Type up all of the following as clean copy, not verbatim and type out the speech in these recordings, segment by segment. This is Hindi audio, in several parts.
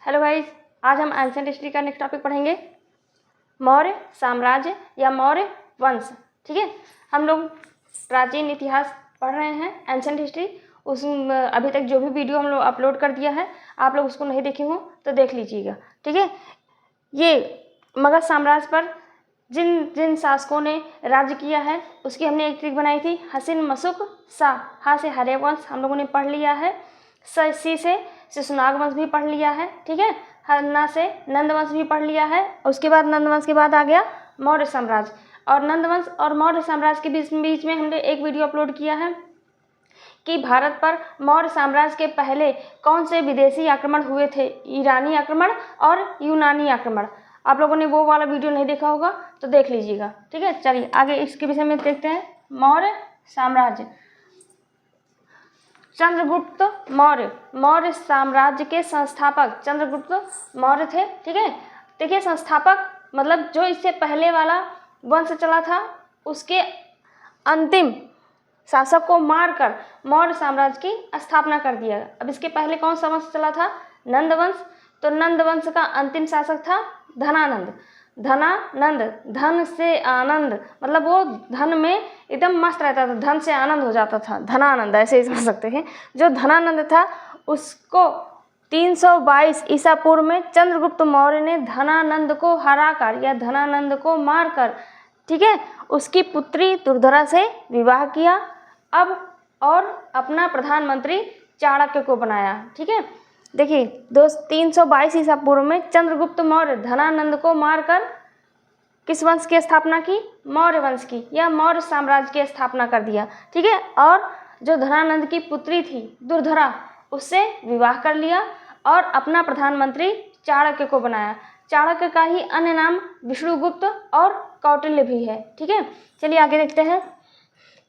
हेलो गाइस, आज हम एंशिएंट हिस्ट्री का नेक्स्ट टॉपिक पढ़ेंगे, मौर्य साम्राज्य या मौर्य वंश। ठीक है, हम लोग प्राचीन इतिहास पढ़ रहे हैं, एंशिएंट हिस्ट्री। अभी तक जो भी वीडियो हम लोग अपलोड कर दिया है, आप लोग उसको नहीं देखे हो तो देख लीजिएगा। ठीक है, ये मगध साम्राज्य पर जिन जिन शासकों ने राज्य किया है उसकी हमने एक ट्रिक बनाई थी, हसीन मशुक शाह। हा से हर्यवंश हम लोगों ने पढ़ लिया है, सी से शिशुनाग वंश भी पढ़ लिया है। ठीक है, हन्ना से नंद वंश भी पढ़ लिया है। उसके बाद नंद वंश के बाद आ गया मौर्य साम्राज्य, और नंद वंश और मौर्य साम्राज्य के बीच में हमने एक वीडियो अपलोड किया है कि भारत पर मौर्य साम्राज्य के पहले कौन से विदेशी आक्रमण हुए थे, ईरानी आक्रमण और यूनानी आक्रमण। आप लोगों ने वो वाला वीडियो नहीं देखा होगा तो देख लीजिएगा। ठीक है, चलिए आगे इसके विषय में देखते हैं। मौर्य साम्राज्य, चंद्रगुप्त मौर्य मौर्य साम्राज्य के संस्थापक चंद्रगुप्त मौर्य थे। ठीक है, देखिए संस्थापक मतलब जो इससे पहले वाला वंश चला था उसके अंतिम शासक को मारकर मौर्य साम्राज्य की स्थापना कर दिया। अब इसके पहले कौन सा वंश चला था? नंद वंश। तो नंद वंश का अंतिम शासक था धनानंद। धनानंद, धन से आनंद, मतलब वो धन में एकदम मस्त रहता था, धन से आनंद हो जाता था, धनानंद ऐसे ही समझ सकते हैं। जो धनानंद था उसको 322 ईसा पूर्व में चंद्रगुप्त मौर्य ने धनानंद को हराकर या धनानंद को मारकर, ठीक है, उसकी पुत्री दुर्धरा से विवाह किया अब और अपना प्रधानमंत्री चाणक्य को बनाया। ठीक है, देखिए 322 ईसा पूर्व में चंद्रगुप्त मौर्य धनानंद को मारकर किस वंश की स्थापना की? मौर्य वंश की या मौर्य साम्राज्य की स्थापना कर दिया। ठीक है, और जो धनानंद की पुत्री थी दुर्धरा उससे विवाह कर लिया और अपना प्रधानमंत्री चाणक्य को बनाया। चाणक्य का ही अन्य नाम विष्णुगुप्त और कौटिल्य भी है। ठीक है, चलिए आगे देखते हैं।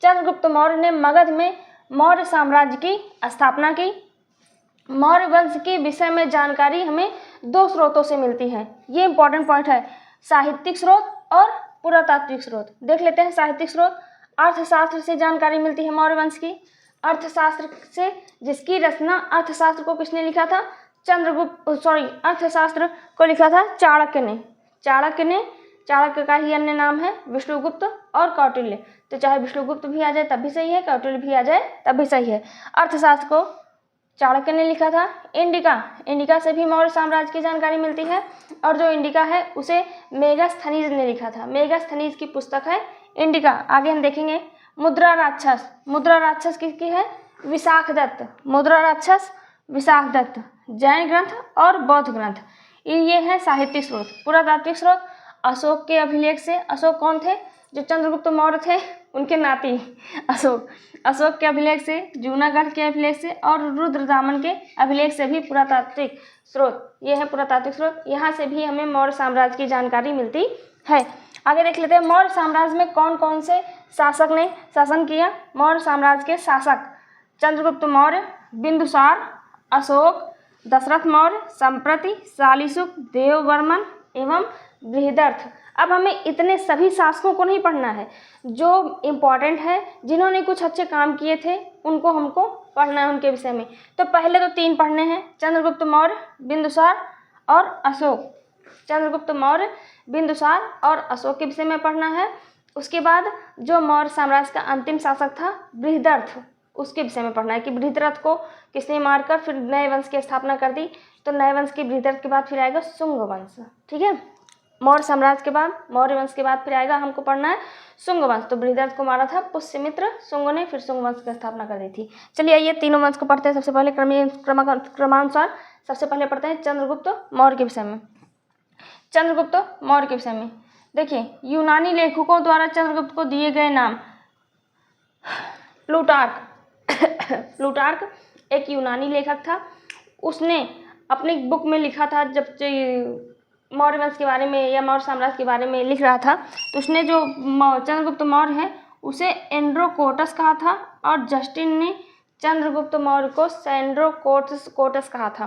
चंद्रगुप्त मौर्य ने मगध में मौर्य साम्राज्य की स्थापना की। मौर्य वंश के विषय में जानकारी हमें दो स्रोतों से मिलती है, ये इंपॉर्टेंट पॉइंट है, साहित्यिक स्रोत और पुरातात्विक स्रोत। देख लेते हैं साहित्यिक स्रोत। अर्थशास्त्र से जानकारी मिलती है मौर्य वंश की। अर्थशास्त्र से, जिसकी रचना अर्थशास्त्र को किसने लिखा था? अर्थशास्त्र को लिखा था चाणक्य ने। चाणक्य का ही अन्य नाम है विष्णुगुप्त और कौटिल्य। तो चाहे विष्णुगुप्त भी आ जाए तब भी सही है, कौटिल्य भी आ जाए तब भी सही है। अर्थशास्त्र को चाणक्य ने लिखा था। इंडिका से भी मौर्य साम्राज्य की जानकारी मिलती है, और जो इंडिका है उसे मेगास्थनीज ने लिखा था। मेगास्थनीज की पुस्तक है इंडिका। आगे हम देखेंगे मुद्रा राक्षस किसकी है? विशाख दत्त। मुद्रा राक्षस विशाख दत्त। जैन ग्रंथ और बौद्ध ग्रंथ, ये है साहित्यिक स्रोत। पुरातात्विक स्रोत अशोक के अभिलेख से। अशोक कौन थे? जो चंद्रगुप्त मौर्य थे उनके नाती अशोक के अभिलेख से, जूनागढ़ के अभिलेख से और रुद्रदामन के अभिलेख से भी पुरातात्विक स्रोत, ये है पुरातात्विक स्रोत। यहाँ से भी हमें मौर्य साम्राज्य की जानकारी मिलती है। आगे देख लेते हैं मौर्य साम्राज्य में कौन कौन से शासक ने शासन किया। मौर्य साम्राज्य के शासक चंद्रगुप्त मौर्य, बिंदुसार, अशोक, दशरथ मौर्य, संप्रति, शालीशुक, देववर्मन एवं बृहदर्थ। अब हमें इतने सभी शासकों को नहीं पढ़ना है, जो इम्पॉर्टेंट है, जिन्होंने कुछ अच्छे काम किए थे उनको हमको पढ़ना है, उनके विषय में। तो पहले तो 3 पढ़ने हैं, चंद्रगुप्त मौर्य, बिंदुसार और अशोक। चंद्रगुप्त मौर्य, बिंदुसार और अशोक के विषय में पढ़ना है। उसके बाद जो मौर्य साम्राज्य का अंतिम शासक था बृहदर्थ, उसके विषय में पढ़ना है कि बृहदर्थ को किसने मारकर फिर नए वंश की स्थापना कर दी। तो नए वंश के बृहदर्थ के बाद फिर आएगा शुंग वंश। ठीक है, मौर्य साम्राज्य के बाद, मौर्य वंश के बाद फिर आएगा, हमको पढ़ना है शुंग वंश। तो बृहदर्थ को मारा था पुष्यमित्र शुंग ने, फिर शुंग वंश की स्थापना कर दी थी। चलिए आइए तीनों वंश को पढ़ते हैं। सबसे पहले क्रमानुसार सबसे पहले पढ़ते हैं चंद्रगुप्त मौर्य के विषय में। चंद्रगुप्त मौर्य के विषय में देखिए, यूनानी लेखकों द्वारा चंद्रगुप्त को दिए गए नाम। प्लूटार्क एक यूनानी लेखक था, उसने अपनी बुक में लिखा था, जब मौर्य वंश के बारे में या मौर्य साम्राज्य के बारे में लिख रहा था, तो उसने जो चंद्रगुप्त मौर्य है उसे एंड्रोकोटस कहा था, और जस्टिन ने चंद्रगुप्त मौर्य को सैंड्रोकोटस कहा था।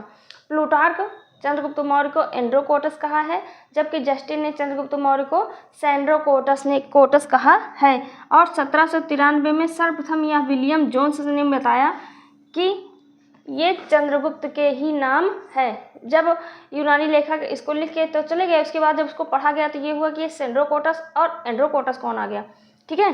प्लूटार्क चंद्रगुप्त मौर्य को एंड्रोकोटस कहा है, जबकि जस्टिन ने चंद्रगुप्त मौर्य को सैंड्रोकोटस कहा है। और 1793 में सर्वप्रथम यह विलियम जोन्स ने बताया कि ये चंद्रगुप्त के ही नाम है। जब यूनानी लेखक इसको लिख के तो चले गए, उसके बाद जब उसको पढ़ा गया तो ये हुआ कि ये सेंड्रोकोटस और एंड्रोकोटस कौन आ गया। ठीक है,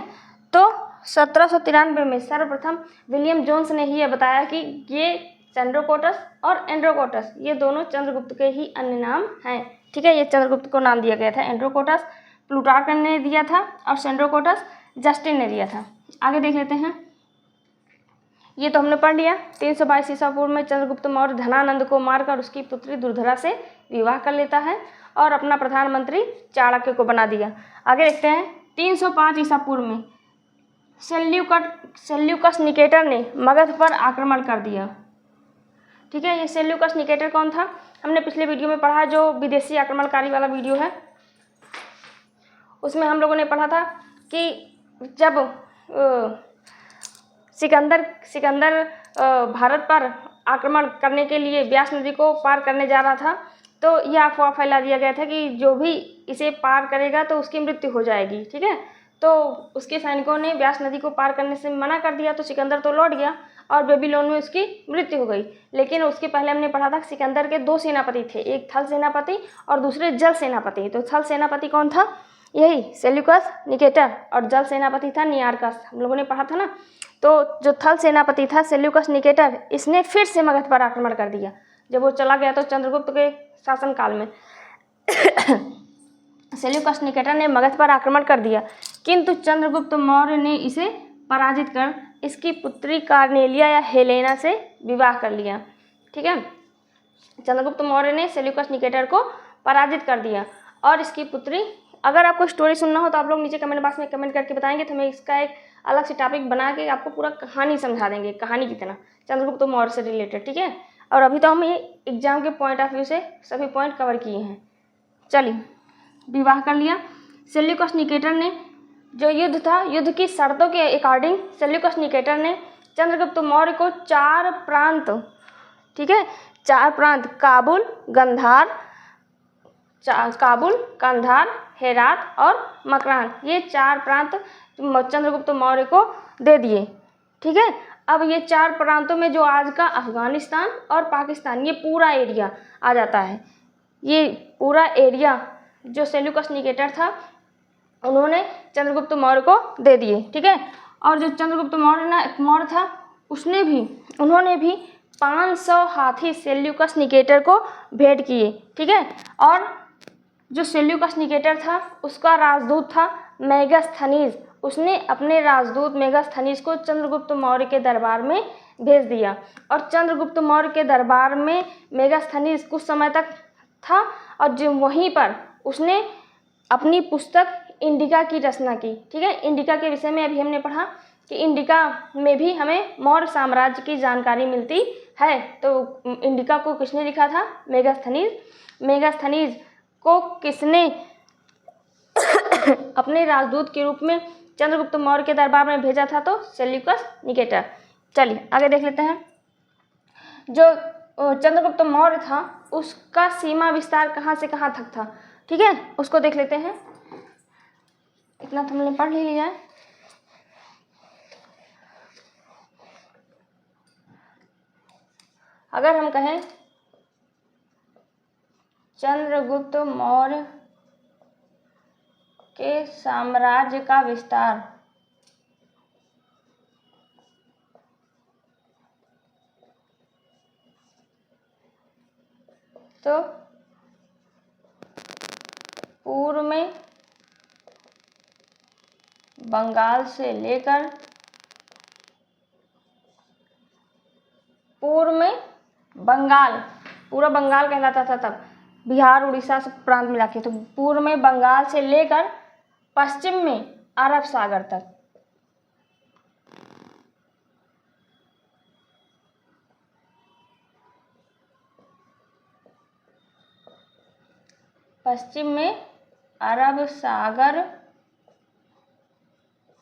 तो 1793 में सर्वप्रथम विलियम जोन्स ने ही यह बताया कि ये सेंड्रोकोटस और एंड्रोकोटस ये दोनों चंद्रगुप्त के ही अन्य नाम हैं। ठीक है, ये चंद्रगुप्त को नाम दिया गया था। एंड्रोकोटस प्लूटार्क ने दिया था और सेंड्रोकोटस जस्टिन ने दिया था। आगे देख लेते हैं। ये तो हमने पढ़ लिया। 322 ईसा पूर्व में चंद्रगुप्त मौर्य धनानंद को मारकर उसकी पुत्री दुर्धरा से विवाह कर लेता है और अपना प्रधानमंत्री चाणक्य को बना दिया। आगे देखते हैं। 305 ईसा पूर्व में सेल्यूकस निकेटर ने मगध पर आक्रमण कर दिया। ठीक है, ये सेल्यूकस निकेटर कौन था? हमने पिछले वीडियो में पढ़ा, जो विदेशी आक्रमणकारी वाला वीडियो है, उसमें हम लोगों ने पढ़ा था कि जब सिकंदर भारत पर आक्रमण करने के लिए व्यास नदी को पार करने जा रहा था, तो यह अफवाह फैला दिया गया था कि जो भी इसे पार करेगा तो उसकी मृत्यु हो जाएगी। ठीक है, तो उसके सैनिकों ने व्यास नदी को पार करने से मना कर दिया, तो सिकंदर तो लौट गया और बेबीलोन में उसकी मृत्यु हो गई। लेकिन उसके पहले हमने पढ़ा था कि सिकंदर के 2 सेनापति थे, एक थल सेनापति और दूसरे जल सेनापति। तो थल सेनापति कौन था? यही सेल्यूकस निकेटर, और जल सेनापति था नियारकस। हम लोगों ने पढ़ा था ना। तो जो थल सेनापति था सेल्यूकस निकेटर, इसने फिर से मगध पर आक्रमण कर दिया जब वो चला गया तो चंद्रगुप्त के शासनकाल में। सेल्यूकस निकेटर ने मगध पर आक्रमण कर दिया, किंतु चंद्रगुप्त मौर्य ने इसे पराजित कर इसकी पुत्री कार्नेलिया या हेलेना से विवाह कर लिया। ठीक है, चंद्रगुप्त मौर्य ने सेल्यूकस निकेटर को पराजित कर दिया और इसकी पुत्री, अगर आपको स्टोरी सुनना हो तो आप लोग नीचे कमेंट बॉक्स में कमेंट करके बताएंगे, तो मैं इसका एक अलग से टॉपिक बना के आपको पूरा कहानी समझा देंगे, कहानी की तरह, चंद्रगुप्त मौर्य से रिलेटेड। ठीक है, और अभी तो हम ये एग्जाम के पॉइंट ऑफ व्यू से सभी पॉइंट कवर किए हैं। चलिए, विवाह कर लिया। सेल्यूकस निकेटर ने जो युद्ध था, युद्ध की शर्तों के अकॉर्डिंग सेल्यूकस निकेटर ने चंद्रगुप्त मौर्य को 4 प्रांत, ठीक है, 4 प्रांत काबुल, कंधार, हेरात और मकरान, ये 4 प्रांत चंद्रगुप्त मौर्य को दे दिए। ठीक है, अब ये 4 प्रांतों में जो आज का अफगानिस्तान और पाकिस्तान, ये पूरा एरिया आ जाता है। ये पूरा एरिया जो सेल्यूकस निकेटर था उन्होंने चंद्रगुप्त मौर्य को दे दिए। ठीक है, और जो चंद्रगुप्त मौर्य था उन्होंने भी 500 हाथी सेल्यूकस निकेटर को भेंट किए। ठीक है, और जो सेल्यूकस निकेटर था उसका राजदूत था मेगास्थनीज, उसने अपने राजदूत मेगास्थनीज को चंद्रगुप्त मौर्य के दरबार में भेज दिया, और चंद्रगुप्त मौर्य के दरबार में मेगास्थनीज कुछ समय तक था, और जो वहीं पर उसने अपनी पुस्तक इंडिका की रचना की। ठीक है, इंडिका के विषय में अभी हमने पढ़ा कि इंडिका में भी हमें मौर्य साम्राज्य की जानकारी मिलती है। तो इंडिका को किसने लिखा था? मेगास्थनीज को किसने अपने राजदूत के रूप में चंद्रगुप्त मौर्य के दरबार में भेजा था? तो सेल्यूकस निकेटर। चलिए आगे देख लेते हैं। जो चंद्रगुप्त मौर्य था उसका सीमा विस्तार कहाँ से कहाँ तक था? ठीक है, उसको देख लेते हैं। इतना तो हमने पढ़ ही लिया है। अगर हम कहें चंद्रगुप्त मौर्य के साम्राज्य का विस्तार, तो पूर्व में बंगाल से लेकर पूरा बंगाल कहलाता था तब, बिहार उड़ीसा से प्रांत मिला के, तो पूर्व में बंगाल से लेकर पश्चिम में अरब सागर तक। पश्चिम में अरब सागर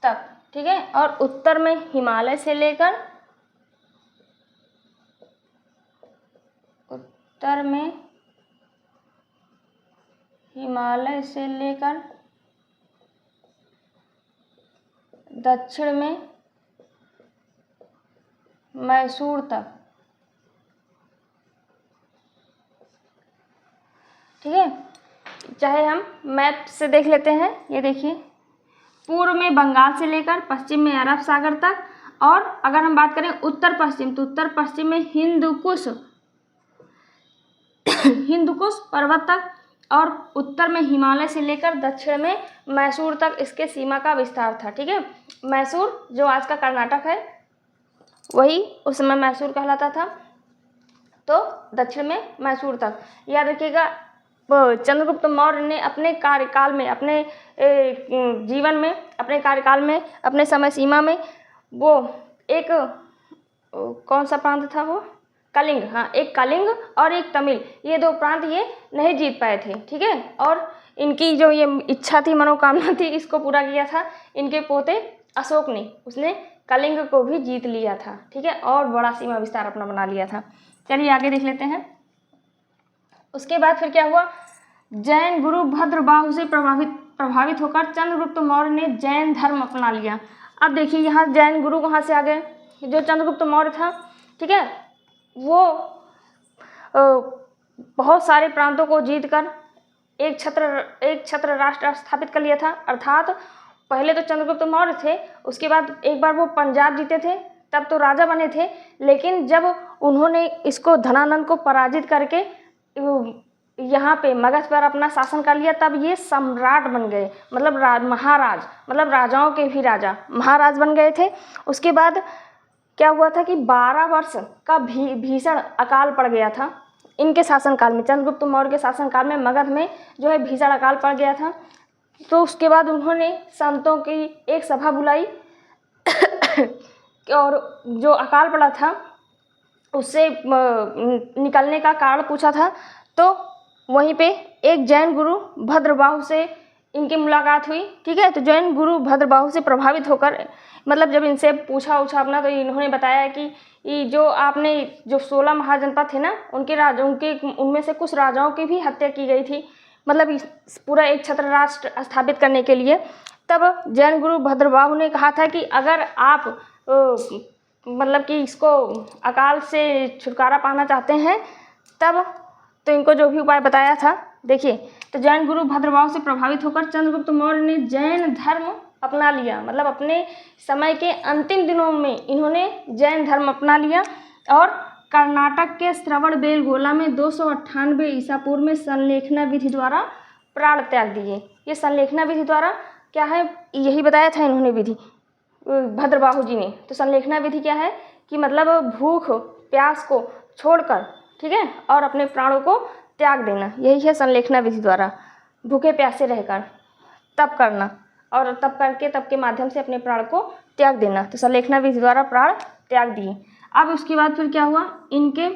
तक। ठीक है, और उत्तर में हिमालय से लेकर दक्षिण में मैसूर तक। ठीक है। चाहे हम मैप से देख लेते हैं, ये देखिए, पूर्व में बंगाल से लेकर पश्चिम में अरब सागर तक, और अगर हम बात करें उत्तर पश्चिम तो उत्तर पश्चिम में हिंदुकुश पर्वत तक, और उत्तर में हिमालय से लेकर दक्षिण में मैसूर तक इसके सीमा का विस्तार था। ठीक है, मैसूर जो आज का कर्नाटक है वही उस समय मैसूर कहलाता था, तो दक्षिण में मैसूर तक। याद रखिएगा, चंद्रगुप्त मौर्य ने अपने कार्यकाल में, अपने जीवन में, अपने कार्यकाल में, अपने समय सीमा में वो एक कौन सा प्रांत था वो, कलिंग, हाँ, एक कलिंग और एक तमिल, ये दो प्रांत ये नहीं जीत पाए थे। ठीक है, और इनकी जो ये इच्छा थी, मनोकामना थी, इसको पूरा किया था इनके पोते अशोक ने, उसने कलिंग को भी जीत लिया था। ठीक है, और बड़ा सीमा विस्तार अपना बना लिया था। चलिए आगे देख लेते हैं। उसके बाद फिर क्या हुआ, जैन गुरु भद्रबाहु से प्रभावित होकर चंद्रगुप्त मौर्य ने जैन धर्म अपना लिया। अब देखिए यहाँ जैन गुरु कहाँ से आ गए, जो चंद्रगुप्त मौर्य था, ठीक है, वो बहुत सारे प्रांतों को जीतकर एक छत्र राष्ट्र स्थापित कर लिया था। अर्थात पहले तो चंद्रगुप्त मौर्य थे, उसके बाद एक बार वो पंजाब जीते थे, तब तो राजा बने थे, लेकिन जब उन्होंने इसको धनानंद को पराजित करके यहाँ पे मगध पर अपना शासन कर लिया, तब ये सम्राट बन गए, मतलब महाराज, मतलब राजाओं के भी राजा, महाराज बन गए थे। उसके बाद क्या हुआ था कि 12 वर्ष का भीषण अकाल पड़ गया था इनके शासनकाल में, चंद्रगुप्त मौर्य के शासनकाल में मगध में जो है भीषण अकाल पड़ गया था। तो उसके बाद उन्होंने संतों की एक सभा बुलाई और जो अकाल पड़ा था उससे निकलने का कारण पूछा था। तो वहीं पे एक जैन गुरु भद्रबाहु से इनकी मुलाकात हुई। ठीक है, तो जैन गुरु भद्रबाहु से प्रभावित होकर, मतलब जब इनसे पूछा अपना, तो इन्होंने बताया कि ये जो आपने जो 16 महाजनपद थे ना, उनमें से कुछ राजाओं की भी हत्या की गई थी, मतलब पूरा एक छत्र राष्ट्र स्थापित करने के लिए। तब जैन गुरु भद्रबाहु ने कहा था कि अगर आप मतलब कि इसको अकाल से छुटकारा पाना चाहते हैं, तब तो इनको जो भी उपाय बताया था, देखिए, तो जैन गुरु भद्रबाहु से प्रभावित होकर चंद्रगुप्त मौर्य ने जैन धर्म अपना लिया, मतलब अपने समय के अंतिम दिनों में इन्होंने जैन धर्म अपना लिया, और कर्नाटक के श्रवणबेलगोला में 298 ईसा पूर्व में संलेखना विधि द्वारा प्राण त्याग दिए। ये संलेखना विधि द्वारा क्या है, यही बताया था इन्होंने विधि, भद्रबाहु जी ने। तो संलेखना विधि क्या है कि मतलब भूख प्यास को छोड़कर, ठीक है, और अपने प्राणों को त्याग देना, यही है संलेखना विधि द्वारा, भूखे प्यासे रहकर तप करना, और तप करके तप के माध्यम से अपने प्राण को त्याग देना। तो संलेखना विधि द्वारा प्राण त्याग दिए। अब उसके बाद फिर क्या हुआ, इनके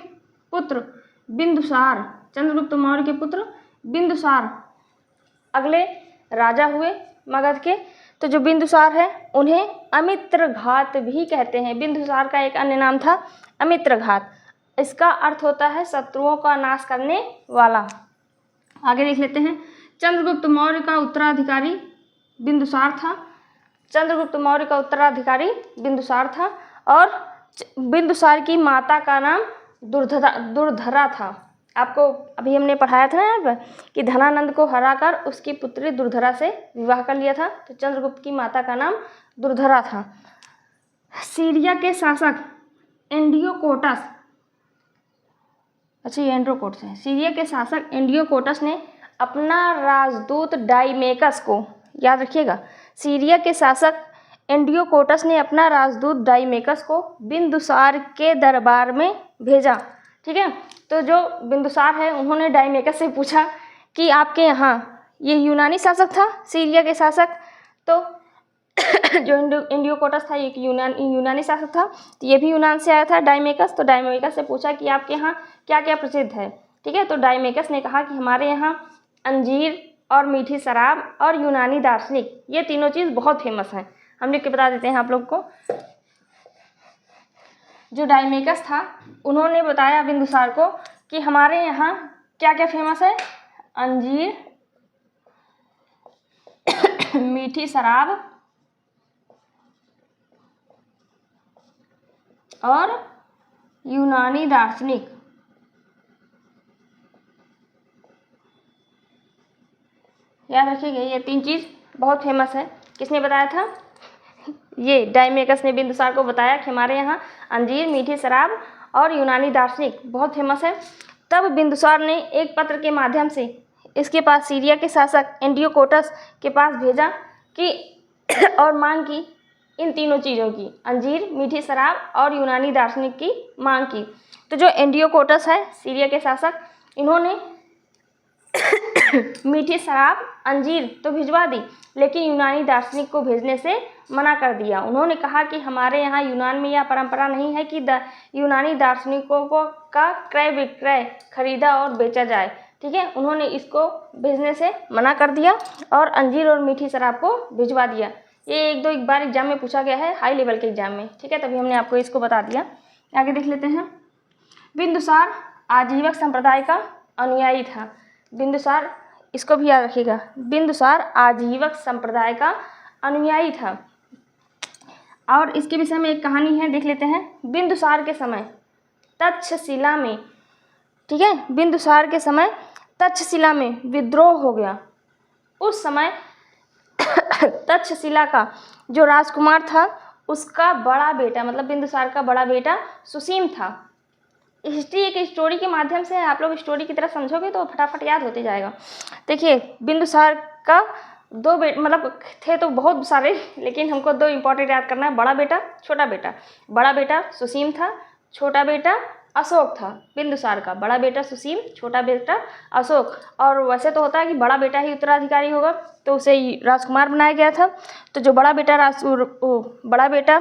पुत्र बिंदुसार, चंद्रगुप्त मौर्य के पुत्र बिंदुसार अगले राजा हुए मगध के। तो जो बिंदुसार है उन्हें अमित्रघात भी कहते हैं। बिंदुसार का एक अन्य नाम था अमित्रघात, इसका अर्थ होता है शत्रुओं का नाश करने वाला। आगे देख लेते हैं। चंद्रगुप्त मौर्य का उत्तराधिकारी बिंदुसार था, चंद्रगुप्त मौर्य का उत्तराधिकारी बिंदुसार था, और बिंदुसार की माता का नाम दुर्धरा था। आपको अभी हमने पढ़ाया था ना यहाँ पर कि धनानंद को हराकर उसकी पुत्री दुर्धरा से विवाह कर लिया था, तो चंद्रगुप्त की माता का नाम दुर्धरा था। सीरिया के शासक एंटियोकोटस, अच्छा ये एंड्रोकोटस है, सीरिया के शासक एंटियोकोटस ने अपना राजदूत डाइमेकस को, याद रखिएगा, सीरिया के शासक एंटियोकोटस ने अपना राजदूत डाइमेकस को बिंदुसार के दरबार में भेजा। ठीक है, तो जो बिंदुसार है उन्होंने डाइमेकस से पूछा कि आपके यहाँ, ये यूनानी शासक था सीरिया के शासक, तो जो एंटियोकोटस था ये यूनानी शासक था, तो ये भी यूनान से आया था डाइमेकस। तो डाइमेकस से पूछा कि आपके यहाँ क्या क्या प्रसिद्ध है। ठीक है, तो डाइमेकस ने कहा कि हमारे यहाँ अंजीर और मीठी शराब और यूनानी दार्शनिक, ये तीनों चीज़ बहुत फेमस हैं। हम लिख के बता देते हैं आप लोग को। जो डाइमेकस था उन्होंने बताया बिंदुसार को कि हमारे यहाँ क्या क्या फेमस है, अंजीर, मीठी शराब और यूनानी दार्शनिक। याद रखिएगा, ये 3 चीज़ बहुत फेमस है। किसने बताया था? ये डाइमेकस ने बिंदुसार को बताया कि हमारे यहाँ अंजीर, मीठी शराब और यूनानी दार्शनिक बहुत फेमस है। तब बिंदुसार ने एक पत्र के माध्यम से इसके पास सीरिया के शासक एंटियोकोटस के पास भेजा कि और मांग की इन तीनों चीज़ों की, अंजीर, मीठी शराब और यूनानी दार्शनिक की मांग की। तो जो एंटियोकोटस है सीरिया के शासक, इन्होंने मीठी शराब, अंजीर तो भिजवा दी, लेकिन यूनानी दार्शनिक को भेजने से मना कर दिया। उन्होंने कहा कि हमारे यहाँ यूनान में यह परंपरा नहीं है कि यूनानी दार्शनिकों को का क्रय विक्रय खरीदा और बेचा जाए। ठीक है, उन्होंने इसको भेजने से मना कर दिया और अंजीर और मीठी शराब को भिजवा दिया। ये एक बार एग्जाम में पूछा गया है, हाई लेवल के एग्जाम में। ठीक है, तभी हमने आपको इसको बता दिया। आगे देख लेते हैं। बिंदुसार आजीवक संप्रदाय का अनुयायी था। बिंदुसार, इसको भी याद रखिएगा, बिंदुसार आजीवक संप्रदाय का अनुयायी था। और इसके विषय में एक कहानी है, देख लेते हैं। बिंदुसार के समय तक्षशिला में, ठीक है, बिंदुसार के समय तक्षशिला में विद्रोह हो गया। उस समय तक्षशिला का जो राजकुमार था, उसका बड़ा बेटा, मतलब बिंदुसार का बड़ा बेटा सुसीम था। हिस्ट्री एक स्टोरी के माध्यम से आप लोग स्टोरी की तरह समझोगे तो फटाफट याद होते जाएगा। देखिए, बिंदुसार का 2 बेटे, मतलब थे तो बहुत सारे, लेकिन हमको 2 इंपॉर्टेंट याद करना है, बड़ा बेटा, छोटा बेटा। बड़ा बेटा सुसीम था, छोटा बेटा अशोक था। बिंदुसार का बड़ा बेटा सुसीम, छोटा बेटा अशोक। और वैसे तो होता है कि बड़ा बेटा ही उत्तराधिकारी होगा, तो उसे राजकुमार बनाया गया था। तो जो बड़ा बेटा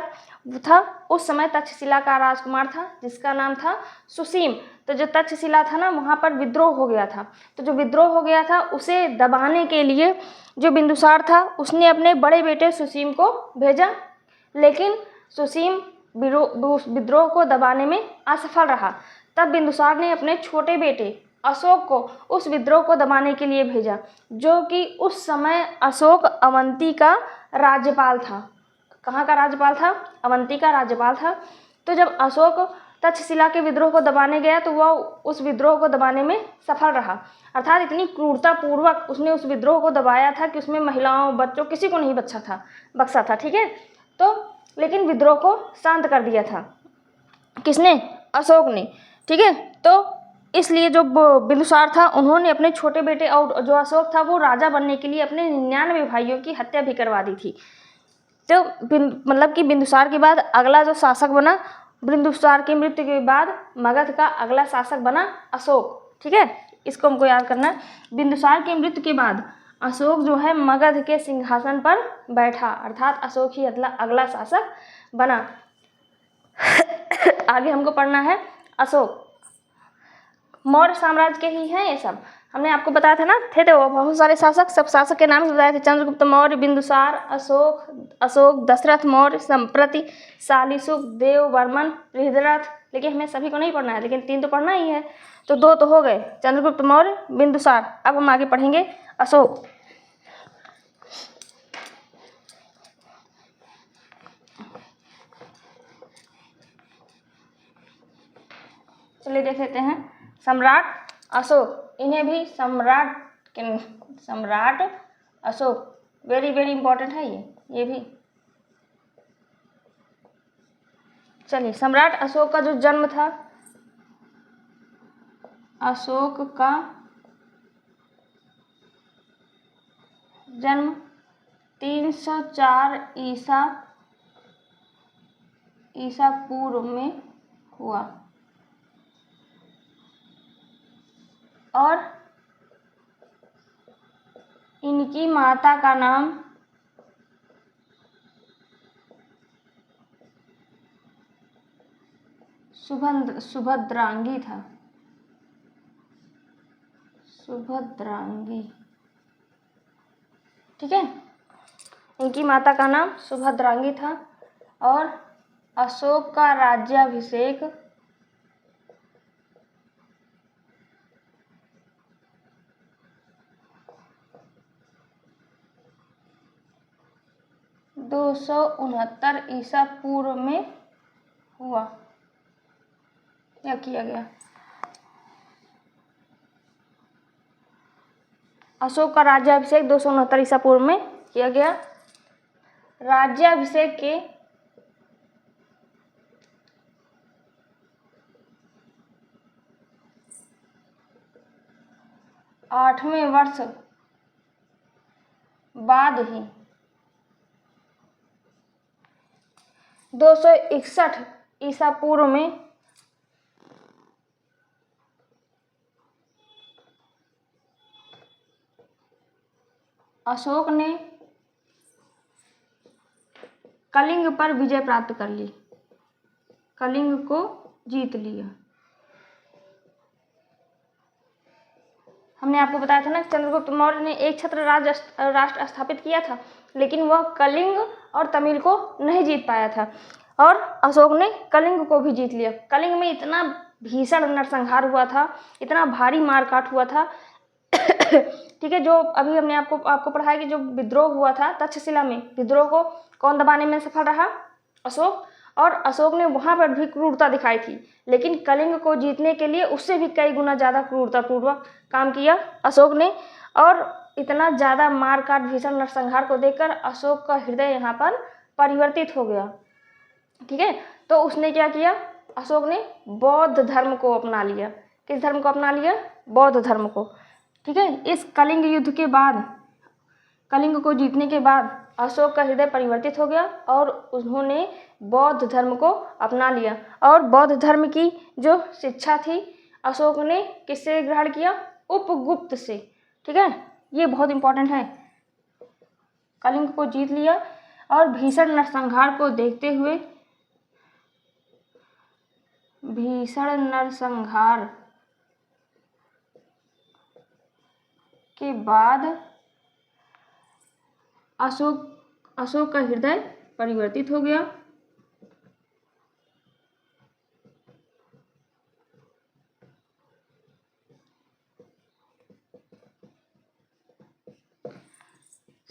था, उस समय तक्षशिला का राजकुमार था, जिसका नाम था सुसीम। तो जो तक्षशिला था ना, वहाँ पर विद्रोह हो गया था। तो जो विद्रोह हो गया था, उसे दबाने के लिए जो बिंदुसार था, उसने अपने बड़े बेटे सुसीम को भेजा, लेकिन सुसीम विद्रोह को दबाने में असफल रहा। तब बिंदुसार ने अपने छोटे बेटे अशोक को उस विद्रोह को दबाने के लिए भेजा, जो कि उस समय अशोक अवंती का राज्यपाल था। कहाँ का राज्यपाल था? अवंती का राज्यपाल था। तो जब अशोक तक्षशिला के विद्रोह को दबाने गया, तो वह उस विद्रोह को दबाने में सफल रहा। अर्थात इतनी क्रूरतापूर्वक उसने उस विद्रोह को दबाया था कि उसमें महिलाओं, बच्चों, किसी को नहीं बख्शा था। ठीक है, तो लेकिन विद्रोह को शांत कर दिया था। किसने? अशोक ने। ठीक है, तो इसलिए जो बिंदुसार था, उन्होंने अपने छोटे बेटे और जो अशोक था, वो राजा बनने के लिए अपने 99 भाइयों की हत्या भी करवा दी थी। तो मतलब कि बिंदुसार के बाद अगला जो शासक बना, बिंदुसार की मृत्यु के बाद मगध का अगला शासक बना अशोक। ठीक है, इसको हमको याद करना है। बिंदुसार की मृत्यु के बाद अशोक जो है मगध के सिंहासन पर बैठा, अर्थात अशोक ही अगला शासक बना। आगे हमको पढ़ना है अशोक। मौर्य साम्राज्य के ही हैं ये सब। हमने आपको बताया था ना, थे तो बहुत सारे शासक, सब शासक के नाम ही बताए थे। चंद्रगुप्त मौर्य, बिंदुसार, अशोक, दशरथ मौर्य, संप्रति, शालिशुक, देववर्मन, बृहद्रथ। लेकिन हमें सभी को नहीं पढ़ना है, लेकिन 3 तो पढ़ना ही है। तो 2 तो हो गए, चंद्रगुप्त मौर्य, बिंदुसार। अब हम आगे पढ़ेंगे अशोक। चलिए देख लेते हैं सम्राट अशोक। इन्हें भी सम्राट अशोक, वेरी वेरी इंपॉर्टेंट है ये भी। चलिए, सम्राट अशोक का जो जन्म था, अशोक का जन्म 304 ईसा पूर्व में हुआ और इनकी माता का नाम सुभद्रांगी था। सुभद्रांगी, ठीक है, इनकी माता का नाम सुभद्रांगी था। और अशोक का राज्याभिषेक 269 ईसा पूर्व में हुआ या किया गया। अशोक का राज्याभिषेक 269 ईसा पूर्व में किया गया। राज्याभिषेक के 8वें वर्ष बाद ही 261 ईसा पूर्व में अशोक ने कलिंग पर विजय प्राप्त कर ली, कलिंग को जीत लिया। हमने आपको बताया था ना चंद्रगुप्त मौर्य ने एक छत्र राष्ट्र स्थापित किया था, लेकिन वह कलिंग और तमिल को नहीं जीत पाया था, और अशोक ने कलिंग को भी जीत लिया। कलिंग में इतना भीषण नरसंहार हुआ था, इतना भारी मारकाट हुआ था ठीक है। जो अभी हमने आपको पढ़ाया कि जो विद्रोह हुआ था तक्षशिला में, विद्रोह को कौन दबाने में सफल रहा? अशोक। और अशोक ने वहां पर भी क्रूरता दिखाई थी, लेकिन कलिंग को जीतने के लिए उससे भी कई गुना ज़्यादा क्रूरतापूर्वक काम किया अशोक ने। और इतना ज़्यादा मारकाट भीषण नरसंहार को देखकर अशोक का हृदय यहाँ पर परिवर्तित हो गया। ठीक है, तो उसने क्या किया? अशोक ने बौद्ध धर्म को अपना लिया। किस धर्म को अपना लिया? बौद्ध धर्म को। ठीक है, इस कलिंग युद्ध के बाद, कलिंग को जीतने के बाद अशोक का हृदय परिवर्तित हो गया और उन्होंने बौद्ध धर्म को अपना लिया। और बौद्ध धर्म की जो शिक्षा थी अशोक ने किससे ग्रहण किया? उपगुप्त से। ठीक है, ये बहुत इंपॉर्टेंट है। कलिंग को जीत लिया और भीषण नरसंहार को देखते हुए, भीषण नरसंहार के बाद अशोक का हृदय परिवर्तित हो गया।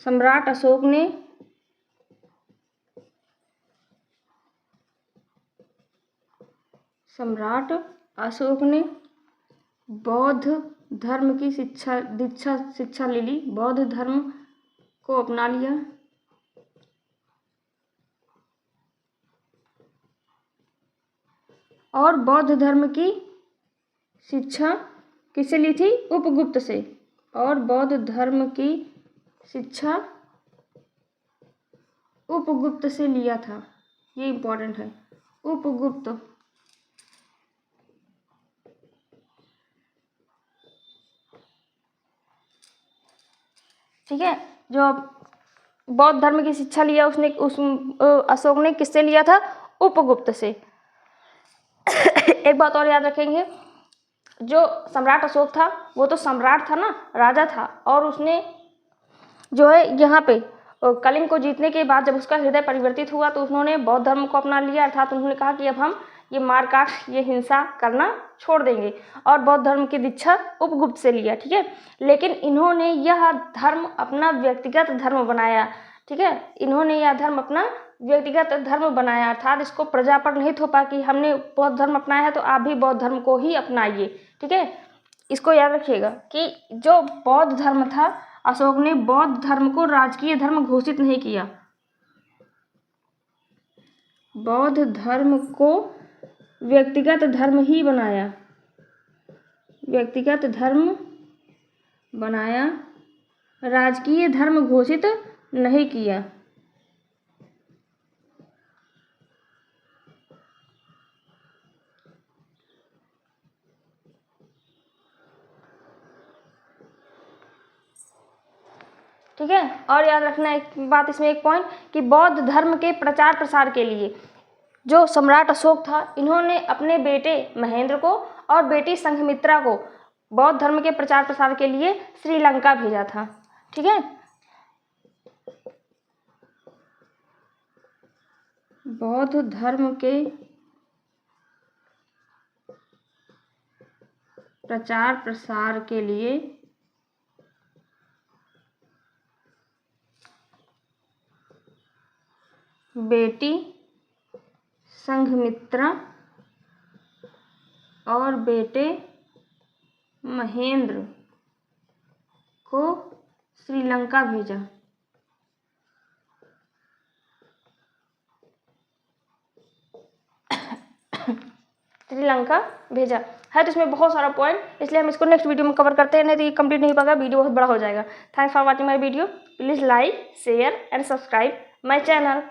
सम्राट अशोक ने बौद्ध धर्म की शिक्षा ले ली, बौद्ध धर्म को अपना लिया। और बौद्ध धर्म की शिक्षा किससे ली थी? उपगुप्त से। और बौद्ध धर्म की शिक्षा उपगुप्त से लिया था, ये इंपॉर्टेंट है। उपगुप्त। ठीक है, जो बौद्ध धर्म की शिक्षा लिया अशोक ने किससे लिया था? उपगुप्त से। एक बात और याद रखेंगे, जो सम्राट अशोक था वो तो सम्राट था ना, राजा था, और उसने जो है यहाँ पे कलिंग को जीतने के बाद जब उसका हृदय परिवर्तित हुआ तो उन्होंने बौद्ध धर्म को अपना लिया। अर्थात उन्होंने कहा कि अब हम ये मारकाट, ये हिंसा करना छोड़ देंगे, और बौद्ध धर्म की दीक्षा उपगुप्त से लिया। ठीक है, लेकिन इन्होंने यह धर्म अपना व्यक्तिगत धर्म बनाया। ठीक है, इन्होंने यह धर्म अपना व्यक्तिगत धर्म बनाया, अर्थात इसको प्रजा पर नहीं थोपा कि हमने बौद्ध धर्म अपनाया है तो आप भी बौद्ध धर्म को ही अपनाइए। ठीक है, इसको याद रखिएगा कि जो बौद्ध धर्म था, अशोक ने बौद्ध धर्म को राजकीय धर्म घोषित नहीं किया। बौद्ध धर्म को व्यक्तिगत धर्म ही बनाया, व्यक्तिगत धर्म बनाया, राजकीय धर्म घोषित नहीं किया। ठीक है, और याद रखना एक बात, इसमें एक पॉइंट कि बौद्ध धर्म के प्रचार प्रसार के लिए जो सम्राट अशोक था, इन्होंने अपने बेटे महेंद्र को और बेटी संघमित्रा को बौद्ध धर्म के प्रचार प्रसार के लिए श्रीलंका भेजा था। ठीक है, बौद्ध धर्म के प्रचार प्रसार के लिए बेटी संघमित्रा और बेटे महेंद्र को श्रीलंका भेजा। श्रीलंका भेजा है। तो इसमें बहुत सारा पॉइंट, इसलिए हम इसको नेक्स्ट वीडियो में कवर करते हैं, नहीं तो ये कंप्लीट नहीं पाएगा, वीडियो बहुत बड़ा हो जाएगा। Thanks for watching my video. Please like, share and subscribe my channel.